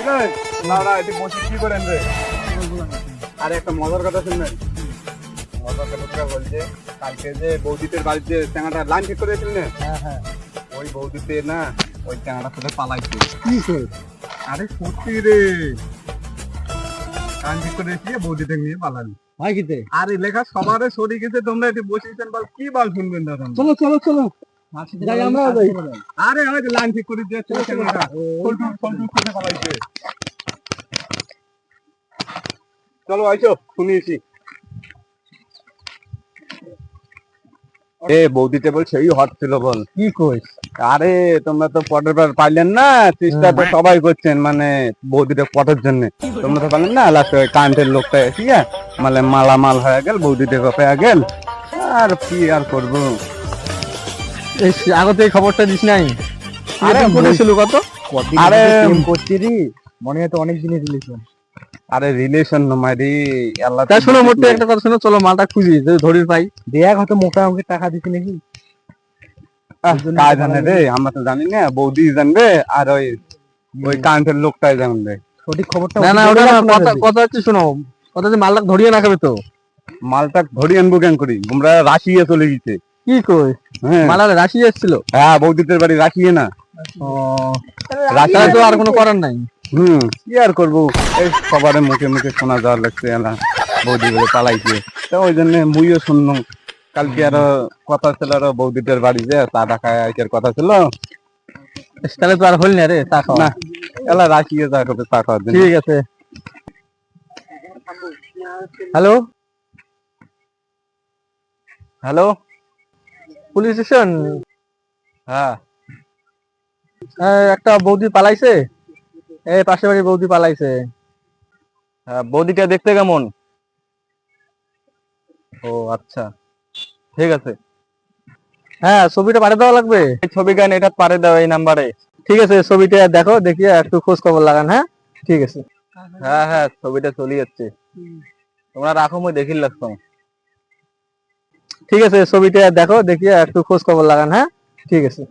না না এটি বসে কি করেন রে? আরে একটা মজার কথা শুনবেন। মজার কথা বলছে কালকে যে বৌদিদের বাড়িতে চ্যাংড়াটা লাইন ঠিক করেছিল না? হ্যাঁ হ্যাঁ। ওই বৌদিতে না ওই চ্যাংড়াটা থেকে পালাইছে। কি করে? আরে সত্যি রে, লাইন ঠিক করেছি বৌদিদের নিয়ে পালালি। হয় কিতে? আর লেখা সবারে সরি গেছে, তোমরা এটি বসেছেন বল কি বাল শুনবেন দাদা? চলো চলো চলো যাই আমরাও যাই। আরে ওই যে লাইন ঠিক করে দিয়েছে চ্যাংড়াটা ফলটু থেকে পালাইছে। চলো আইসো শুনিয়েছি। এ বৌদিতে বল সেই হট ছিল বল। কি কইস? আরে তোমরা তো পটের বার পাইলেন না, চেষ্টা তো সবাই করছেন মানে বৌদিটা পটের জন্য। তোমরা তো পারলেন না, লাস্টে ওই কারেন্টের লোকটা ঠিক আছে মানে মালামাল হয়ে গেল, বৌদিটা পেয়ে গেল। আর কি আর করবো। এই আগতে এই খবরটা দিস নাই? আরে বলেছিল কত? আরে করছি রে, মনে হয় তো অনেক দিনের রিলেশন। আরে রিলেশন নমারি আল্লাহ। তাই শোনো মোটে একটা কথা শোনো, চলো মালটা খুঁজি যদি ধরির পাই। দেখ হয়তো মোটা অঙ্কের টাকা দিছি নাকি। কাজ জানে রে, আমরা তো জানি না, বৌদি জানবে আর ওই ওই কারেন্টের লোকটাই জানবে সঠিক খবরটা। না না ওটা না, কথা হচ্ছে শোনো, কথা হচ্ছে মালটা ধরিয়ে না খাবে তো। মালটা ধরিয়ে আনবো কেন করি, তোমরা রাশিয়া চলে গেছে। কি কই? হ্যাঁ মালালে রাশি এসেছিল। হ্যাঁ বৌদিদের বাড়ি রাখিয়ে না। ও রাশি তো আর কোনো করার নাই। কি আর করবো, এই সবার মুখে মুখে শোনা যাওয়ার লাগছে না বৌদি বলে পালাইছে। তো ওই জন্য মুইও শুনলাম কালকে আরো কথা ছিল, আরো বৌদিদের বাড়ি যে চা খায় আইকার কথা ছিল। তাহলে তো আর হল না রে চা খাওয়া। না এলা রাখিয়ে যা করবে চা খাওয়ার জন্য। ঠিক আছে। Hello hello police station. হ্যাঁ একটা বৌদি পালাইছে, এই পাশের বাড়ির বৌদি পালাইছে। হ্যাঁ বৌদিটা দেখতে কেমন? ও আচ্ছা ঠিক আছে। হ্যাঁ ছবিটা পাঠিয়ে দেওয়া লাগবে। এই ছবি গান এটা পারে দাও এই নাম্বারে। ঠিক আছে ছবিটা দেখো, দেখিয়ে একটু খোঁজ খবর লাগান। হ্যাঁ ঠিক আছে। হ্যাঁ হ্যাঁ ছবিটা চলে যাচ্ছে, তোমরা রাখো মই দেখিল লাগতো। ঠিক আছে ছবিটা দেখো, দেখিয়ে একটু খোঁজ খবর লাগান। হ্যাঁ ঠিক আছে।